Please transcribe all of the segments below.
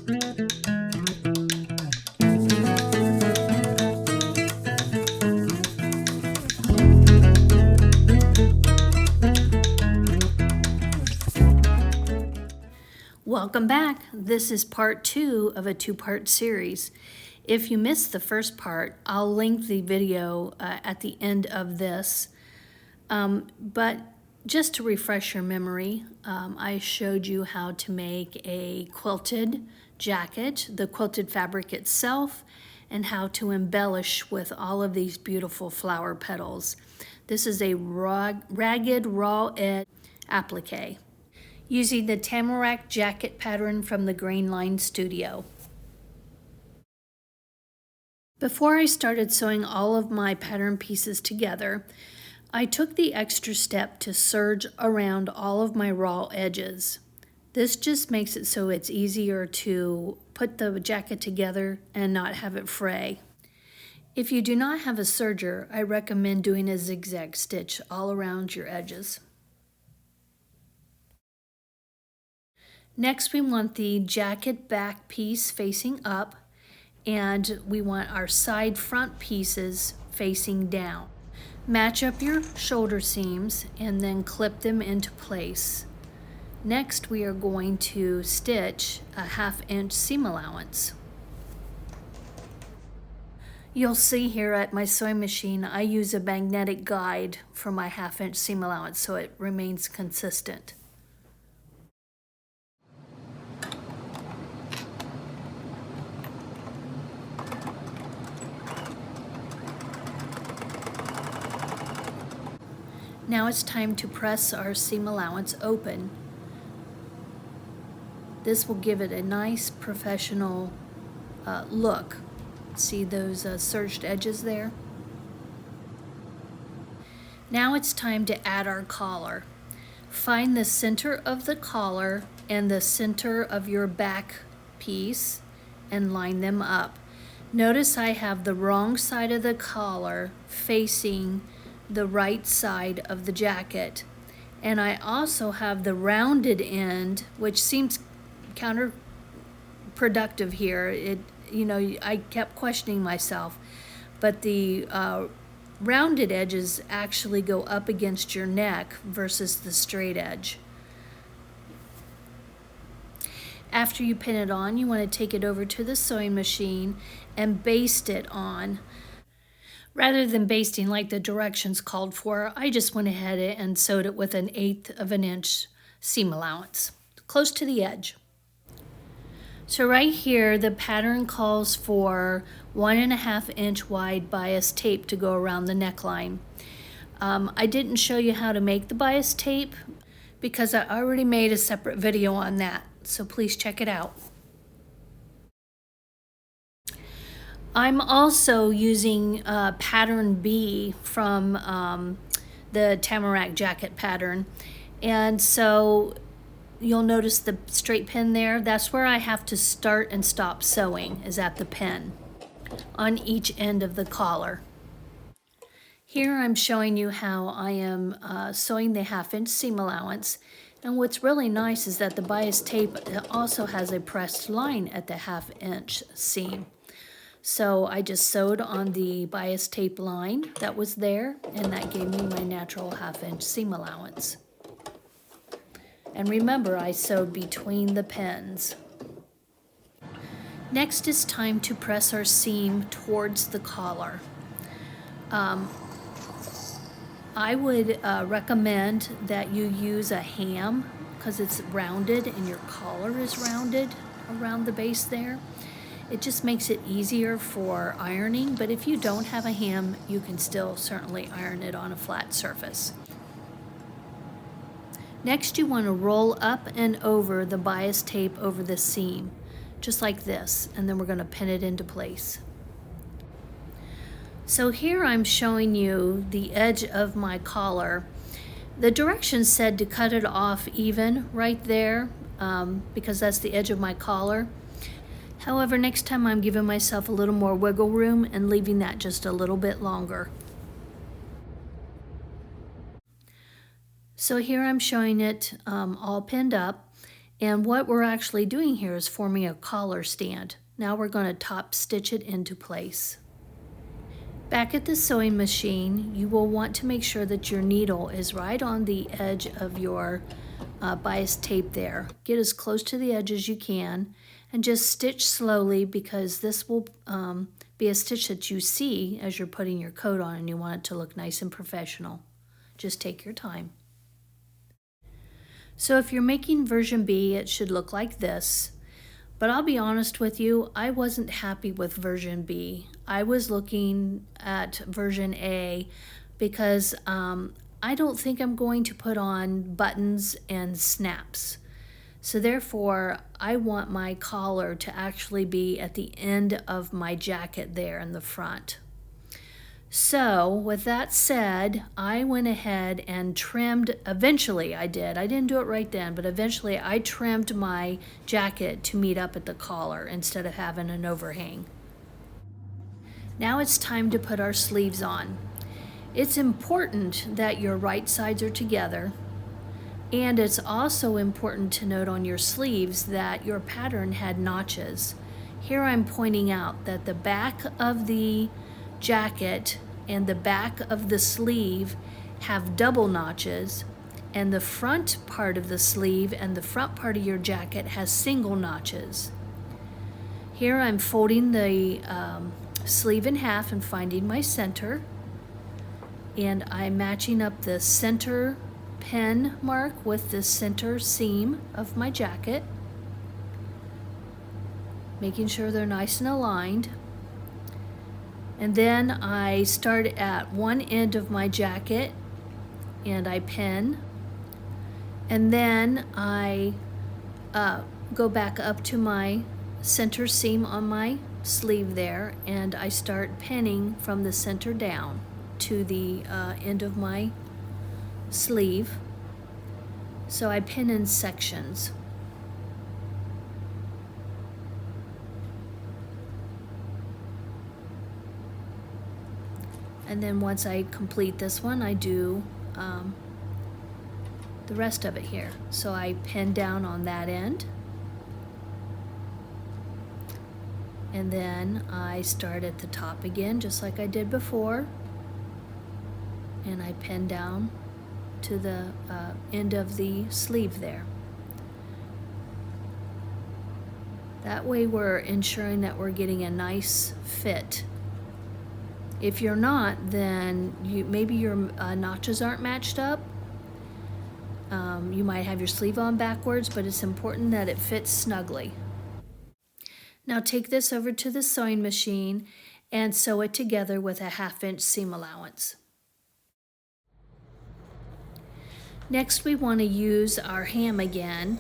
Welcome back. This is part 2 of a 2-part series. If you missed the first part, I'll link the video at the end of this. But just to refresh your memory, I showed you how to make a quilted jacket, the quilted fabric itself, and how to embellish with all of these beautiful flower petals. This is a ragged raw edge applique, using the Tamarak Jacket pattern from the Grain Line Studio. Before I started sewing all of my pattern pieces together, I took the extra step to serge around all of my raw edges. This just makes it so it's easier to put the jacket together and not have it fray. If you do not have a serger, I recommend doing a zigzag stitch all around your edges. Next, we want the jacket back piece facing up, and we want our side front pieces facing down. Match up your shoulder seams and then clip them into place. Next, we are going to stitch a 1/2 inch seam allowance. You'll see here at my sewing machine, I use a magnetic guide for my 1/2 inch seam allowance so it remains consistent. Now it's time to press our seam allowance open. This will give it a nice professional look. See those serged edges there? Now it's time to add our collar. Find the center of the collar and the center of your back piece and line them up. Notice I have the wrong side of the collar facing the right side of the jacket, and I also have the rounded end, which seems counterproductive here. I kept questioning myself, but the rounded edges actually go up against your neck versus the straight edge. After you pin it on, you want to take it over to the sewing machine and baste it on. Rather than basting like the directions called for, I just went ahead and sewed it with 1/8 of an inch seam allowance, close to the edge. So right here, the pattern calls for 1.5 inch wide bias tape to go around the neckline. I didn't show you how to make the bias tape because I already made a separate video on that, so please check it out. I'm also using pattern B from the Tamarak Jacket pattern, and so you'll notice the straight pin there. That's where I have to start and stop sewing, is at the pin on each end of the collar. Here I'm showing you how I am sewing the 1/2 inch seam allowance, and what's really nice is that the bias tape also has a pressed line at the 1/2 inch seam. So I just sewed on the bias tape line that was there, and that gave me my natural 1/2 inch seam allowance. And remember, I sewed between the pins. Next is time to press our seam towards the collar. I would recommend that you use a ham because it's rounded and your collar is rounded around the base there. It just makes it easier for ironing, but if you don't have a ham, you can still certainly iron it on a flat surface. Next, you want to roll up and over the bias tape over the seam, just like this, and then we're going to pin it into place. So here I'm showing you the edge of my collar. The directions said to cut it off even right there because that's the edge of my collar. However, next time I'm giving myself a little more wiggle room and leaving that just a little bit longer. So here I'm showing it all pinned up, And what we're actually doing here is forming a collar stand. Now we're going to top stitch it into place. Back at the sewing machine, you will want to make sure that your needle is right on the edge of your bias tape there. Get as close to the edge as you can and just stitch slowly, because this will be a stitch that you see as you're putting your coat on and you want it to look nice and professional. Just take your time. So if you're making version B, it should look like this. But I'll be honest with you, I wasn't happy with version B. I was looking at version A because I don't think I'm going to put on buttons and snaps. So therefore, I want my collar to actually be at the end of my jacket there in the front. So with that said, I went ahead and trimmed, eventually I didn't do it right then, but eventually I trimmed my jacket to meet up at the collar instead of having an overhang. Now it's time to put our sleeves on. It's important that your right sides are together, and it's also important to note on your sleeves that your pattern had notches. Here I'm pointing out that the back of the jacket and the back of the sleeve have double notches, and the front part of the sleeve and the front part of your jacket has single notches. Here I'm folding the sleeve in half and finding my center, and I'm matching up the center pin mark with the center seam of my jacket, making sure they're nice and aligned. And then I start at one end of my jacket and I pin, and then I go back up to my center seam on my sleeve there, and I start pinning from the center down to the end of my sleeve. So I pin in sections. And then once I complete this one, I do the rest of it here. So I pin down on that end, and then I start at the top again, just like I did before, and I pin down to the end of the sleeve there. That way we're ensuring that we're getting a nice fit. If you're not, then maybe your notches aren't matched up. You might have your sleeve on backwards, but it's important that it fits snugly. Now take this over to the sewing machine and sew it together with a 1/2 inch seam allowance. Next, we want to use our ham again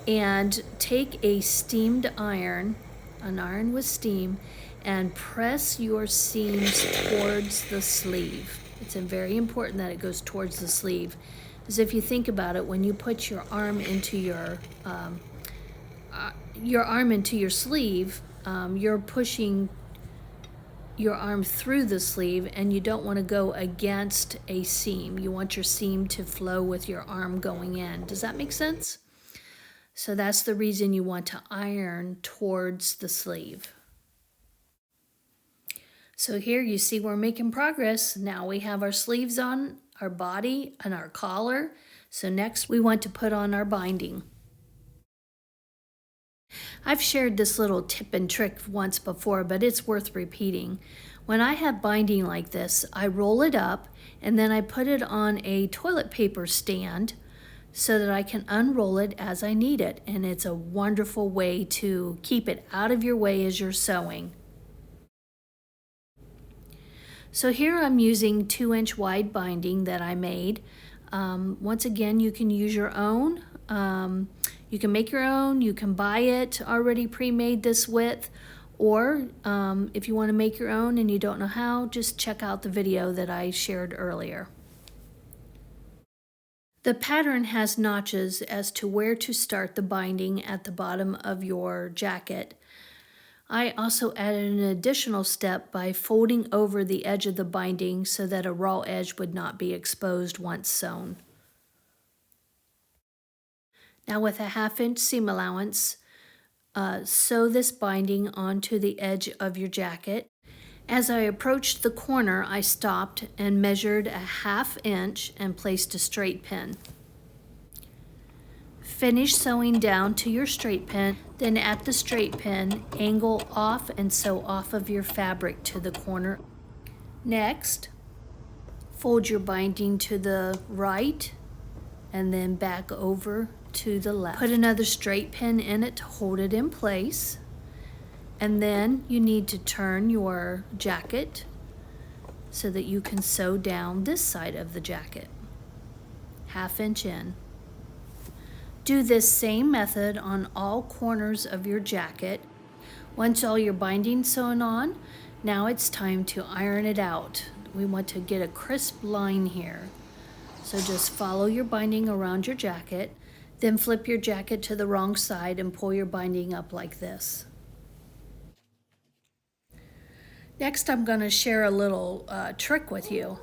and take a steamed iron, an iron with steam, and press your seams towards the sleeve. It's very important that it goes towards the sleeve, because if you think about it, when you put your arm into your sleeve, you're pushing your arm through the sleeve, and you don't want to go against a seam. You want your seam to flow with your arm going in. Does that make sense? So that's the reason you want to iron towards the sleeve. So here you see we're making progress. Now we have our sleeves on, our body, and our collar. So next we want to put on our binding. I've shared this little tip and trick once before, but it's worth repeating. When I have binding like this, I roll it up and then I put it on a toilet paper stand so that I can unroll it as I need it. And it's a wonderful way to keep it out of your way as you're sewing. So here I'm using 2-inch wide binding that I made. Once again, you can use your own. You can make your own, you can buy it already pre-made this width, or if you want to make your own and you don't know how, just check out the video that I shared earlier. The pattern has notches as to where to start the binding at the bottom of your jacket. I also added an additional step by folding over the edge of the binding so that a raw edge would not be exposed once sewn. Now with a 1/2 inch seam allowance, sew this binding onto the edge of your jacket. As I approached the corner, I stopped and measured a 1/2 inch and placed a straight pin. Finish sewing down to your straight pin, then at the straight pin, angle off and sew off of your fabric to the corner. Next, fold your binding to the right and then back over to the left. Put another straight pin in it to hold it in place. And then you need to turn your jacket so that you can sew down this side of the jacket, 1/2 inch in. Do this same method on all corners of your jacket. Once all your binding sewn on, now it's time to iron it out. We want to get a crisp line here. So just follow your binding around your jacket, then flip your jacket to the wrong side and pull your binding up like this. Next, I'm going to share a little trick with you.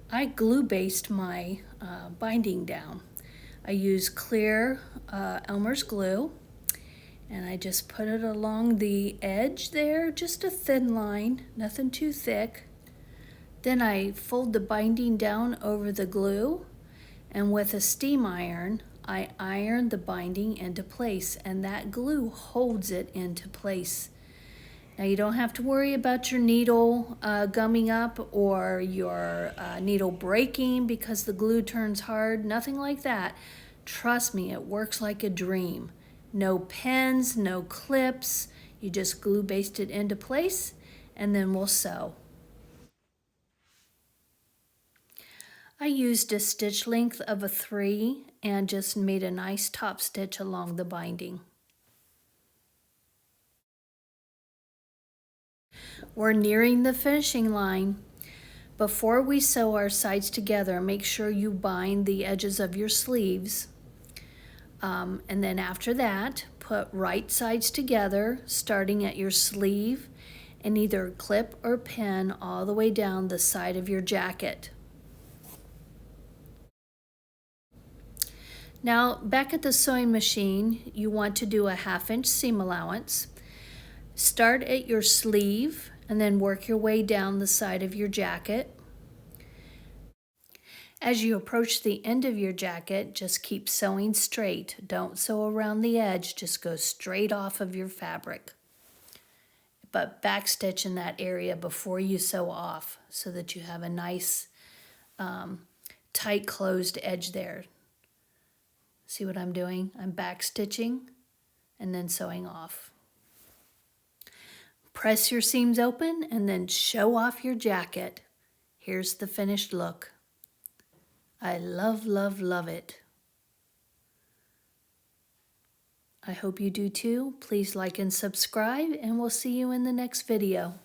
I glue based my binding down. I use clear Elmer's glue, and I just put it along the edge there, just a thin line, nothing too thick. Then I fold the binding down over the glue, and with a steam iron, I iron the binding into place, and that glue holds it into place. Now you don't have to worry about your needle gumming up or your needle breaking because the glue turns hard, nothing like that. Trust me, it works like a dream. No pins, no clips, you just glue baste it into place and then we'll sew. I used a stitch length of a 3 and just made a nice top stitch along the binding. We're nearing the finishing line. Before we sew our sides together, make sure you bind the edges of your sleeves. And then after that, put right sides together, starting at your sleeve, and either clip or pin all the way down the side of your jacket. Now, back at the sewing machine, you want to do a 1/2 inch seam allowance. Start at your sleeve and then work your way down the side of your jacket. As you approach the end of your jacket, just keep sewing straight. Don't sew around the edge, just go straight off of your fabric. But backstitch in that area before you sew off so that you have a nice tight closed edge there. See what I'm doing? I'm backstitching and then sewing off. Press your seams open and then show off your jacket. Here's the finished look. I love, love, love it. I hope you do too. Please like and subscribe, and we'll see you in the next video.